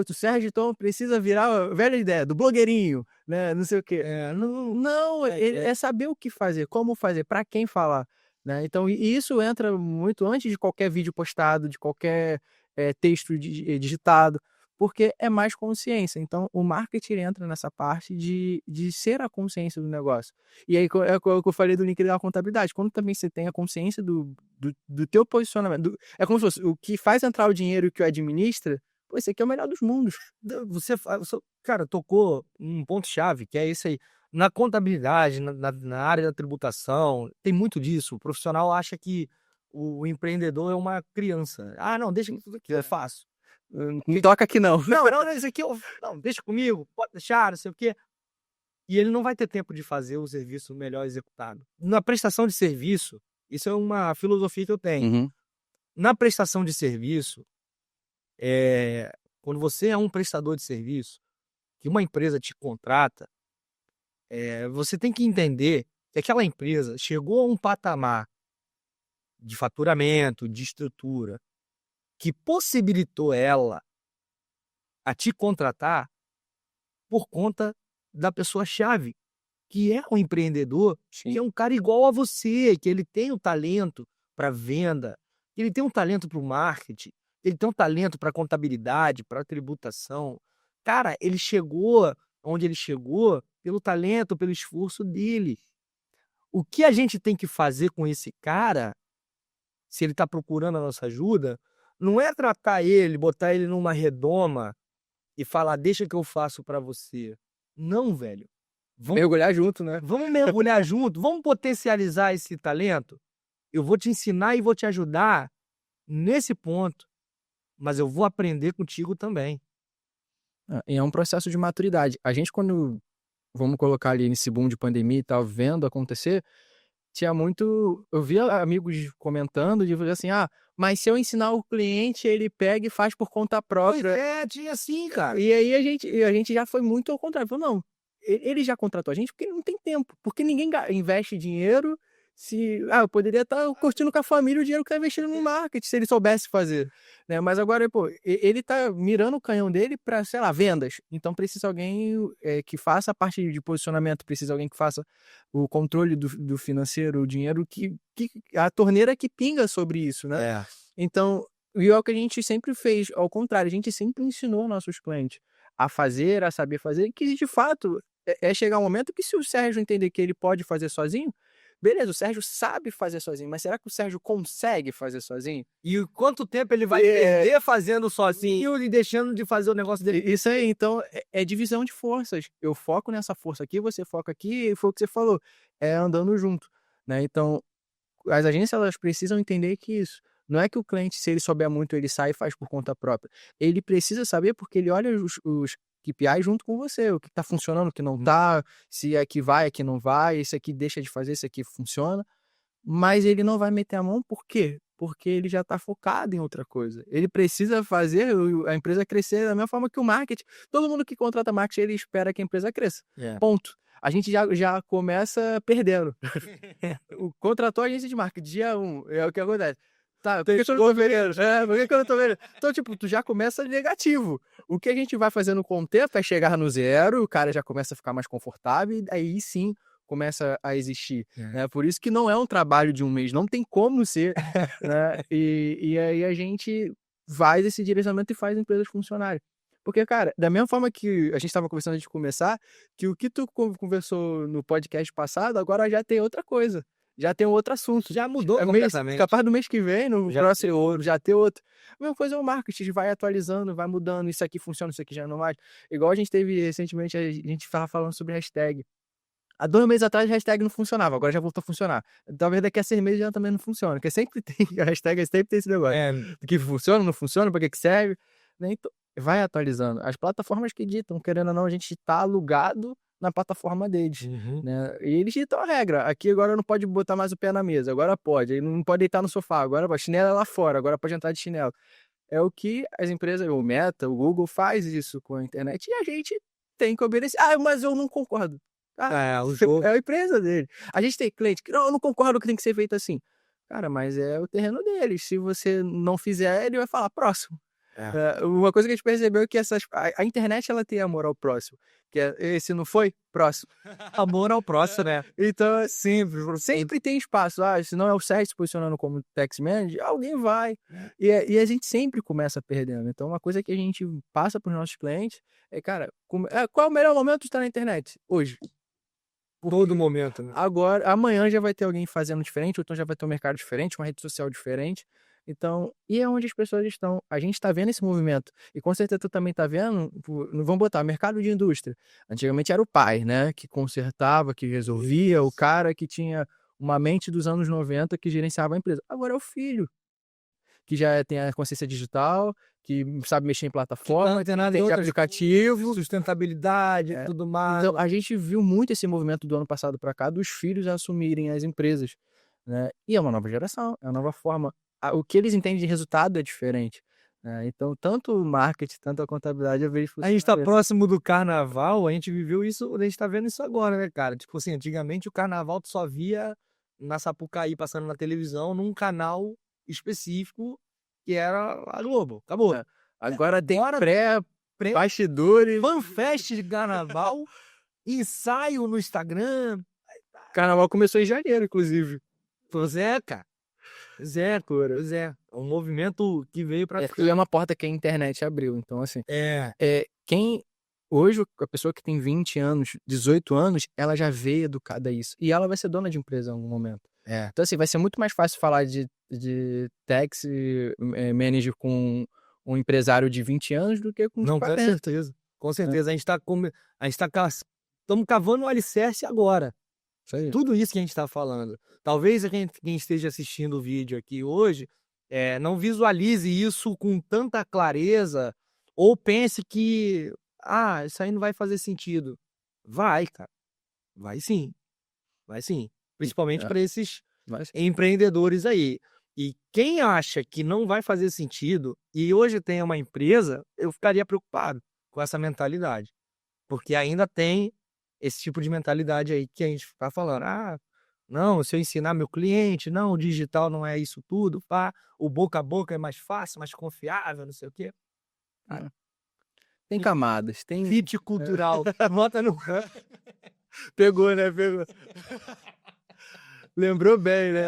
o Sérgio então precisa virar a velha ideia do blogueirinho, né, não sei o quê. Não, é saber o que fazer, como fazer, para quem falar, né, então e isso entra muito antes de qualquer vídeo postado, de qualquer, texto digitado, porque é mais consciência, então o marketing entra nessa parte de ser a consciência do negócio. E aí é o que eu falei do link da contabilidade, quando também você tem a consciência do teu posicionamento, é como se fosse o que faz entrar o dinheiro e o que o administra, pô, esse aqui é o melhor dos mundos. Você, cara, tocou um ponto-chave, que é isso aí. Na contabilidade, na área da tributação, tem muito disso. O profissional acha que o empreendedor é uma criança. "Ah, não, deixa que tudo aqui eu faço". Me toca aqui não. Não, isso aqui eu não, deixa comigo, pode deixar, não sei o quê. E ele não vai ter tempo de fazer o serviço melhor executado. Na prestação de serviço, isso é uma filosofia que eu tenho. Uhum. Na prestação de serviço, quando você é um prestador de serviço, que uma empresa te contrata, você tem que entender que aquela empresa chegou a um patamar de faturamento, de estrutura, que possibilitou ela a te contratar por conta da pessoa-chave, que é um empreendedor, que Sim. é um cara igual a você, que ele tem o talento para venda, que ele tem um talento para o marketing, ele tem um talento para contabilidade, para tributação. Cara, ele chegou onde ele chegou pelo talento, pelo esforço dele. O que a gente tem que fazer com esse cara, se ele está procurando a nossa ajuda, não é tratar ele, botar ele numa redoma e falar: "Deixa que eu faço para você". Não, velho. Vamos Mergulhar junto, né. vamos mergulhar junto, vamos potencializar esse talento. Eu vou te ensinar e vou te ajudar nesse ponto, mas eu vou aprender contigo também. E é um processo de maturidade. A gente quando vamos colocar ali nesse boom de pandemia e tal, vendo acontecer, tinha muito eu via amigos comentando de dizer assim: "Ah, mas se eu ensinar o cliente, ele pega e faz por conta Pois própria". é, tinha sim, cara. E aí a gente já foi muito ao contrário, falou: "Não, ele já contratou a gente porque ele não tem tempo, porque ninguém investe dinheiro se eu poderia estar curtindo com a família o dinheiro que tá investindo no marketing, se ele soubesse fazer", né, mas agora, pô, ele tá mirando o canhão dele pra, sei lá, vendas, então precisa alguém, que faça a parte de posicionamento, precisa alguém que faça o controle do financeiro, o dinheiro que a torneira que pinga sobre isso, né. É. Então, e é o que a gente sempre fez, ao contrário, a gente sempre ensinou nossos clientes a fazer, a saber fazer, que de fato é chegar um momento que se o Sérgio entender que ele pode fazer sozinho, beleza, o Sérgio sabe fazer sozinho, mas será que o Sérgio consegue fazer sozinho? E quanto tempo ele vai É. perder fazendo sozinho e deixando de fazer o negócio dele? Isso aí, então é divisão de forças. Eu foco nessa força aqui, você foca aqui, e foi o que você falou, é andando junto, né. Então, as agências elas precisam entender que isso, não é que o cliente, se ele souber muito, ele sai e faz por conta própria. Ele precisa saber, porque ele olha os KPIs junto com você, o que tá funcionando, o que não tá, se aqui vai, aqui não vai, esse aqui deixa de fazer, esse aqui funciona, mas ele não vai meter a mão, por quê? Porque ele já tá focado em outra coisa. Ele precisa fazer a empresa crescer da mesma forma que o marketing. Todo mundo que contrata marketing, ele espera que a empresa cresça, É. ponto. a gente já começa perdendo. Contratou a agência de marketing, dia 1, é o que acontece. Tá, por que eu não tô vendendo? Por que eu não tô vendendo? Então, tipo, tu já começa negativo. O que a gente vai fazendo com o tempo é chegar no zero, o cara já começa a ficar mais confortável e aí sim começa a existir. Né? Por isso que não é um trabalho de um mês, não tem como ser. Né? E aí a gente vai desse direcionamento e faz empresas funcionarem. Porque, cara, da mesma forma que a gente estava conversando antes de começar, que o que tu conversou no podcast passado, agora já tem outra coisa. Já tem outro assunto. Já mudou É completamente. capaz do mês que vem, no Já próximo, ter outro. já ter outro. A mesma coisa é o marketing, vai atualizando, vai mudando, isso aqui funciona, isso aqui já não mais. Igual a gente teve recentemente, a gente estava falando sobre hashtag. Há 2 meses atrás a hashtag não funcionava, agora já voltou a funcionar. Talvez daqui a 6 meses já também não funciona, porque sempre tem, a hashtag sempre tem esse negócio. Que funciona, não funciona, para que serve. Né? Então, vai atualizando. As plataformas que ditam, querendo ou não, a gente está alugado na plataforma deles. Né? E eles ditam a regra. Aqui agora não pode botar mais o pé na mesa, agora pode. Ele não pode deitar no sofá, agora pode. Chinelo é lá fora, agora pode entrar de chinelo. É o que as empresas, o Meta, o Google faz isso com a internet e a gente tem que obedecer. Ah, mas eu não concordo. É a empresa dele. A gente tem cliente que não, eu não concordo que tem que ser feito assim. Cara, mas é o terreno deles. Se você não fizer, ele vai falar próximo. Uma coisa que a gente percebeu é que a internet ela tem amor ao próximo. Que é, esse não foi? Próximo. Amor ao próximo, né? Então, sempre tem espaço. Se não é o Sérgio se posicionando como tax manager, alguém vai. E a gente sempre começa perdendo. Então, uma coisa que a gente passa para os nossos clientes é, cara, qual é o melhor momento de estar na internet? Hoje. Todo momento, né? Agora, amanhã já vai ter alguém fazendo diferente, ou então já vai ter um mercado diferente, uma rede social diferente. Então, e é onde as pessoas estão. A gente está vendo esse movimento. E com certeza tu também tá vendo, vamos botar, mercado de indústria. Antigamente era o pai, né? Que consertava, que resolvia, o cara que tinha uma mente dos anos 90 que gerenciava a empresa. Agora é o filho, que já tem a consciência digital, que sabe mexer em plataforma, tem aplicativo, sustentabilidade, tudo mais. Então, a gente viu muito esse movimento do ano passado para cá dos filhos assumirem as empresas, né? E é uma nova geração, é uma nova forma. O que eles entendem de resultado é diferente, né? Então, tanto o marketing, tanto a contabilidade, eu vejo A gente tá próximo do carnaval, a gente viveu isso, a gente tá vendo isso agora, né, cara? Tipo assim, antigamente o carnaval tu só via na Sapucaí passando na televisão, num canal específico que era a Globo. Acabou. Agora tem bastidores, fanfest de carnaval, ensaio no Instagram. Carnaval começou em janeiro, inclusive. Pois é, cara. Pois é. É um movimento que veio pra... É uma porta que a internet abriu. Então, assim... Quem... Hoje, a pessoa que tem 20 anos, 18 anos, ela já veio educada a isso. E ela vai ser dona de empresa em algum momento. Então, assim, vai ser muito mais fácil falar de tax manager com um empresário de 20 anos do que com 40. Com certeza. Com certeza. A gente tá estamos cavando o alicerce agora. Tudo isso que a gente está falando. Talvez quem esteja assistindo o vídeo aqui hoje não visualize isso com tanta clareza ou pense que isso aí não vai fazer sentido. Vai, cara. Vai sim. Vai sim. Principalmente para esses empreendedores aí. E quem acha que não vai fazer sentido e hoje tem uma empresa, eu ficaria preocupado com essa mentalidade. Porque ainda tem esse tipo de mentalidade aí que a gente está falando. Não, se eu ensinar meu cliente, não, o digital não é isso tudo, o boca a boca é mais fácil, mais confiável, não sei o quê. Tem camadas, tem... Fit cultural. Bota no... Pegou, né? Pegou. Lembrou bem, né?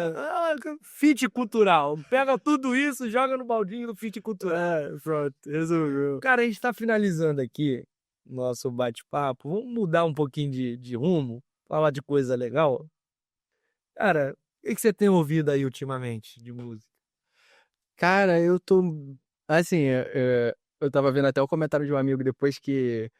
Fit cultural. Pega tudo isso, joga no baldinho do fit cultural. Pronto, resolveu. Cara, a gente tá finalizando aqui nosso bate-papo. Vamos mudar um pouquinho de rumo, falar de coisa legal. Cara, o que você tem ouvido aí ultimamente de música? Cara, eu tô... Assim, eu tava vendo até o comentário de um amigo depois que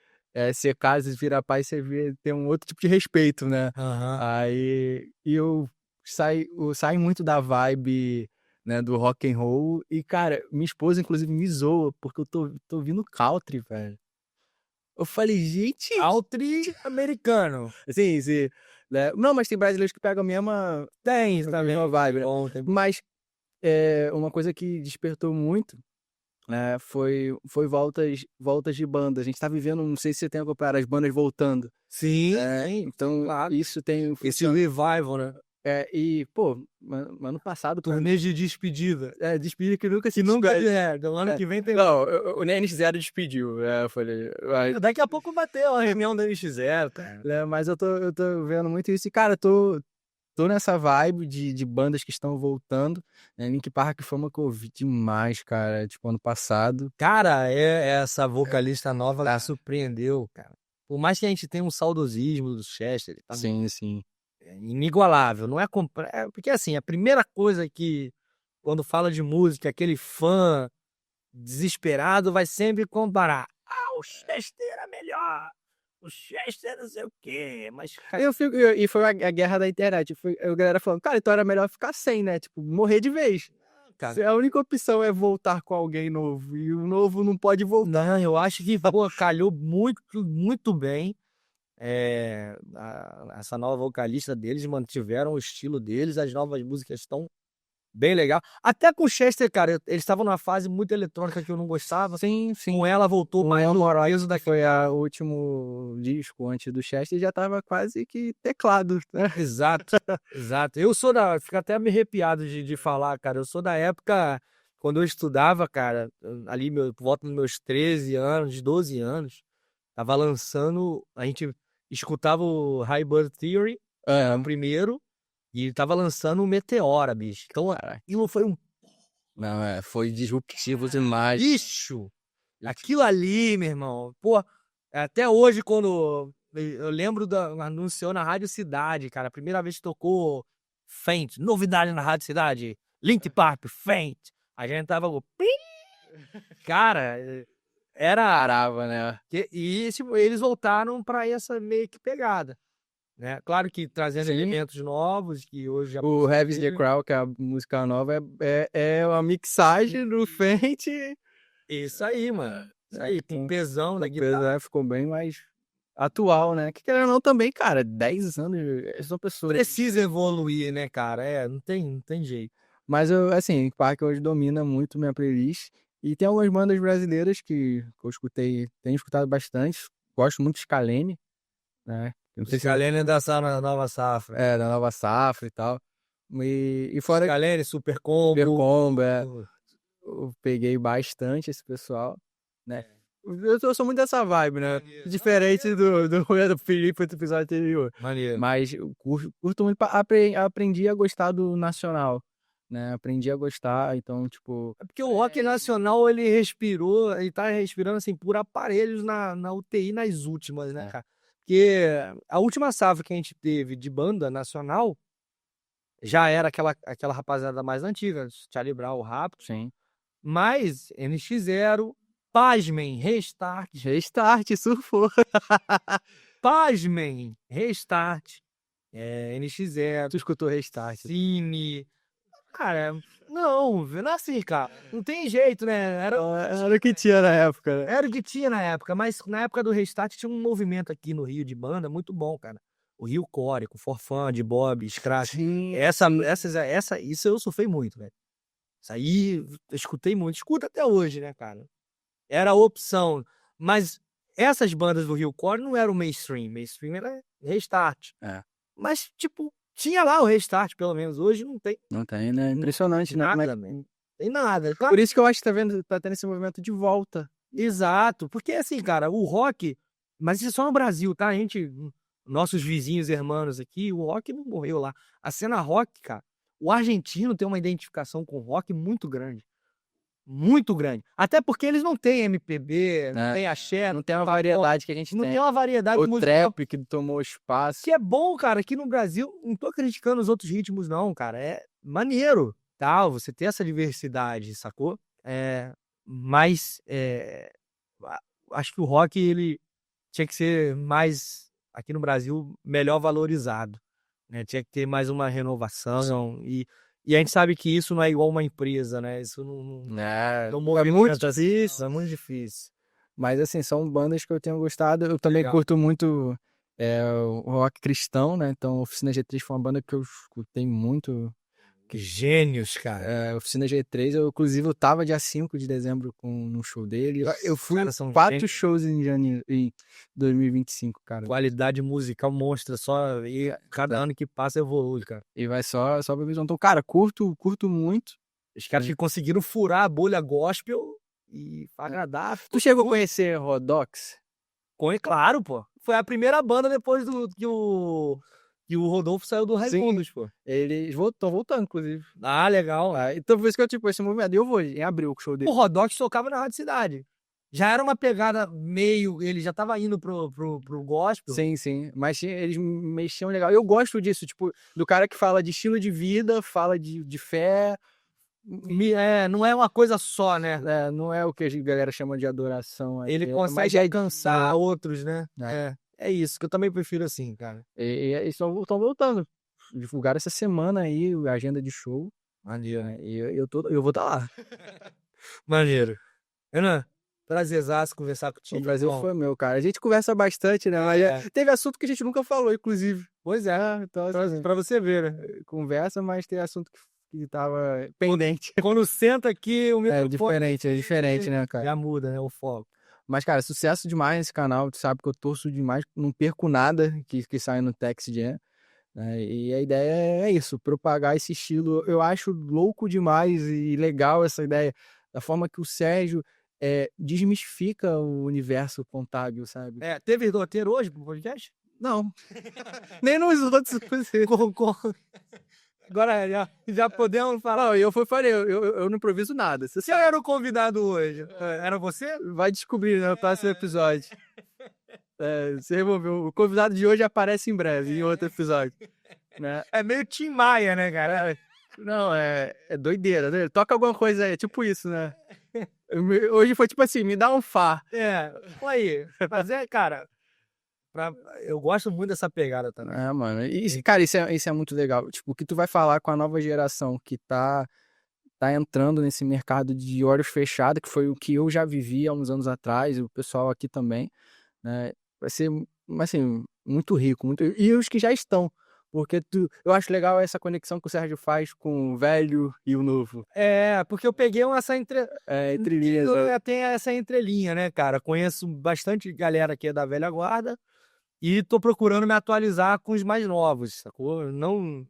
ser casa e virar pai, você vê, tem um outro tipo de respeito, né? Aí eu saio muito da vibe, né, do rock and roll. E, cara, minha esposa, inclusive, me zoa, porque eu tô ouvindo country, velho. Eu falei, gente... Country americano. Sim. Né? Não, mas tem brasileiros que pegam a mesma... Tem, a mesma vibe, né? Mas uma coisa que despertou muito foi voltas de banda. A gente tá vivendo, não sei se você tem acompanhado as bandas voltando. Sim, Então, claro. isso tem Esse revival, né? e, pô, ano passado, Turnê de despedida. despedi que nunca se Que nunca despede. do ano que vem tem. Não, o NX0 despediu. Eu falei, Daqui a pouco bateu a reunião da NX0, cara. mas eu tô vendo muito isso. E, cara, tô nessa vibe de bandas que estão voltando. Linkin Park foi uma que eu ouvi demais, cara. Tipo, ano passado. Cara, essa vocalista nova me surpreendeu, cara. Por mais que a gente tenha um saudosismo do Chester, tá Sim, sim. inigualável. Não é, porque assim, a primeira coisa que, quando fala de música, aquele fã desesperado vai sempre comparar. Ah, o Chester era melhor. O Chester não sei o quê. Mas, cara, E foi a guerra da internet. Foi a galera falando, cara, então era melhor ficar sem, né? Tipo, morrer de vez. cara, A única opção é voltar com alguém novo. E o novo não pode voltar. não, eu acho que pô, calhou muito, muito bem. Essa nova vocalista deles mantiveram o estilo deles, as novas músicas estão bem legal. Até com o Chester, cara, eles estavam numa fase muito eletrônica que eu não gostava. Sim, sim. Com ela voltou mais no peso da Foi o último disco antes do Chester e já tava quase que teclado, né? Exato, exato. Eu sou fico até me arrepiado de falar, cara. Eu sou da época quando eu estudava, cara, ali por volta dos meus 13 anos, 12 anos, tava lançando, a gente escutava o High Bird Theory primeiro e tava lançando o Meteora, bicho. Então aquilo foi um Não, foi disruptivo demais. bicho. Aquilo ali, meu irmão. Pô, até hoje quando eu lembro anunciou na Rádio Cidade, cara, a primeira vez que tocou Faint, novidade na Rádio Cidade, Linkin Park, Faint. A gente tava, cara, era Parava, né? e eles voltaram pra essa meio que pegada, né? Claro que trazendo Sim. elementos novos que hoje já O Heavy's the Crown, que é a música nova, é uma mixagem do Faint. Isso aí, mano. Isso aí, com pesão da guitarra. Guitarra ficou bem mais atual, né? Que querendo ou não também, cara, 10 anos, eles são pessoas. Precisa evoluir, né, cara? Não tem jeito. Mas eu, assim, Park hoje domina muito minha playlist. E tem algumas bandas brasileiras que eu escutei, tenho escutado bastante. Gosto muito de Scalene, né? Eu não sei se Scalene é dessa nova safra. da Nova Safra e tal. E fora Scalene, Super Combo. Super Combo, eu peguei bastante esse pessoal, né? Eu sou muito dessa vibe, né? Maneiro. Diferente do Felipe do episódio anterior. Maneiro. Mas eu curto muito, aprendi a gostar do nacional, né? Aprendi a gostar, então, tipo... É porque o rock nacional, ele respirou, ele tá respirando, assim, por aparelhos na UTI nas últimas, né, cara? Porque a última safra que a gente teve de banda nacional já era aquela rapaziada mais antiga, Charlie Brown, o Rapto. Sim. Mas NX0, pasmem, Restart. Restart, surfou. Pasmem, Restart. NX0. Tu escutou Restart? Cine. Cara, não é assim, cara. Não tem jeito, né? Era o que tinha na época, né? Era o que tinha na época, mas na época do Restart tinha um movimento aqui no Rio de banda muito bom, cara. O Rio Core, com Forfã, de Bob, Scratch. Sim. Isso eu surfei muito, velho. Isso aí eu escutei muito. Escuta até hoje, né, cara? Era a opção. Mas essas bandas do Rio Core não eram mainstream. Mainstream era Restart. Mas, tipo, tinha lá o Restart, pelo menos. Hoje não tem. Não tem, né? Impressionante, né? Nada, man. Tem nada. Por isso que eu acho que tá tendo esse movimento de volta. Exato. Porque, assim, cara, o rock... Mas isso é só no Brasil, tá? Nossos vizinhos hermanos aqui, o rock não morreu lá. A cena rock, cara, o argentino tem uma identificação com o rock muito grande. Muito grande. Até porque eles não têm MPB, não tem axé, não tem uma variedade que a gente não tem. tem uma variedade o musical. Trap que tomou espaço. Que é bom, cara, aqui no Brasil, não tô criticando os outros ritmos não, cara, é maneiro, tal, você ter essa diversidade, sacou? Mas acho que o rock, ele tinha que ser mais, aqui no Brasil, melhor valorizado, né? Tinha que ter mais uma renovação e a gente sabe que isso não é igual uma empresa, né? Isso não É muito difícil. É muito difícil. Mas, assim, são bandas que eu tenho gostado. Eu também curto muito o rock cristão, né? Então, Oficina G3 foi uma banda que eu escutei muito. Gênios, cara. Oficina G3, inclusive, eu tava dia 5 de dezembro no show dele. Eu fui Cara, são 4 gênios. shows em janeiro, em 2025, cara. Qualidade musical monstra, só e cada ano que passa evolui, cara. E vai só pra visão. Então, cara, curto muito. Os caras que conseguiram furar a bolha gospel e agradar. Tu chegou a conhecer Rodox? Claro, pô. Foi a primeira banda depois do que o Rodolfo saiu do Raimundos, pô. Eles estão voltando, inclusive. Ah, legal. Então, por isso que eu, tipo, esse movimento. Eu vou em abril o show O dele. Rodox tocava na Rádio Cidade. Já era uma pegada meio... Ele já tava indo pro gospel. Sim. Mas eles mexiam legal. Eu gosto disso, tipo, do cara que fala de estilo de vida, fala de fé. Não é uma coisa só, né? Não é o que a galera chama de adoração. Ele mas consegue alcançar outros, né? É. É isso, que eu também prefiro assim, cara. E eles estão voltando. Divulgaram essa semana aí a agenda de show. Maneiro. E eu vou estar lá. Maneiro. Renan, prazerzaço conversar contigo. O Brasil foi meu, cara. A gente conversa bastante, né? Mas teve assunto que a gente nunca falou, inclusive. Pois é. Então, assim, Pra você ver, né? conversa, mas tem assunto que tava pendente. Quando senta aqui, o microfone... É diferente, né, cara? Já muda, né, o foco. Mas, cara, sucesso demais nesse canal. Tu sabe que eu torço demais. Não perco nada que sai no Tex Jam. E a ideia é isso, propagar esse estilo. Eu acho louco demais e legal essa ideia. Da forma que o Sérgio desmistifica o universo contábil, sabe? Teve roteiro hoje pro podcast? Não. Nem nos outros. Agora já podemos falar. Não, eu falei, eu não improviso nada. Você Quem era o convidado hoje? Era você? vai descobrir no próximo episódio. Você removeu. O convidado de hoje aparece em breve, em outro episódio. Né? É meio Tim Maia, né, cara? Não, é doideira, né? Toca alguma coisa aí, tipo isso, né? Hoje foi tipo assim, me dá um Fá. Aí. Mas cara, eu gosto muito dessa pegada também. Mano. Cara, isso é muito legal. Tipo, o que tu vai falar com a nova geração que tá entrando nesse mercado de olhos fechados, que foi o que eu já vivi há uns anos atrás, e o pessoal aqui também, né? Vai ser, assim, muito rico. E os que já estão. Porque eu acho legal essa conexão que o Sérgio faz com o velho e o novo. Porque eu peguei essa entrelinha. Tem essa entrelinha, né, cara? Conheço bastante galera que é da velha guarda e tô procurando me atualizar com os mais novos, sacou? Não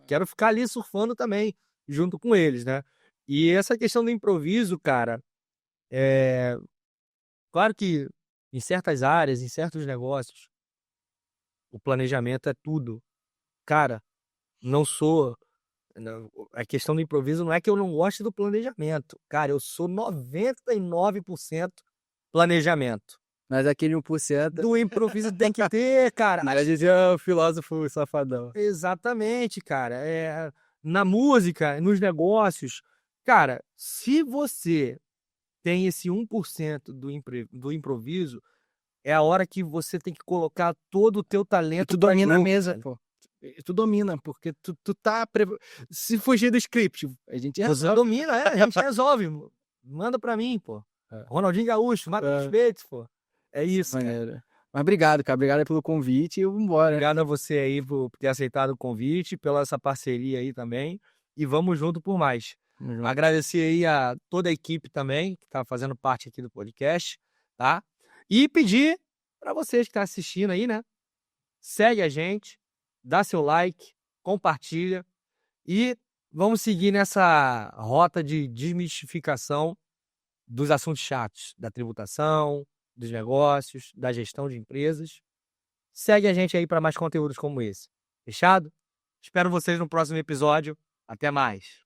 quero ficar ali surfando também, junto com eles, né? E essa questão do improviso, cara, claro que em certas áreas, em certos negócios, o planejamento é tudo. Cara, a questão do improviso não é que eu não goste do planejamento. Cara, eu sou 99% planejamento. Mas aquele 1% do improviso tem que ter, cara. Já dizia o filósofo safadão. Exatamente, cara. Na música, nos negócios. Cara, se você tem esse 1% do improviso, é a hora que você tem que colocar todo o teu talento. Tu domina a mesa, pô. Tu domina, porque tu tá... Se fugir do script, a gente Você domina, a gente resolve. Manda pra mim, pô. Ronaldinho Gaúcho, Marcos Feitos, pô. É isso, cara. Mas obrigado, cara. Obrigado aí pelo convite e vambora. Obrigado a você aí por ter aceitado o convite, pela essa parceria aí também. E vamos junto por mais. Agradecer aí a toda a equipe também, que tá fazendo parte aqui do podcast, tá? E pedir para vocês que estão assistindo aí, né? Segue a gente, dá seu like, compartilha e vamos seguir nessa rota de desmistificação dos assuntos chatos, da tributação, dos negócios, da gestão de empresas. Segue a gente aí para mais conteúdos como esse. Fechado? Espero vocês no próximo episódio. Até mais.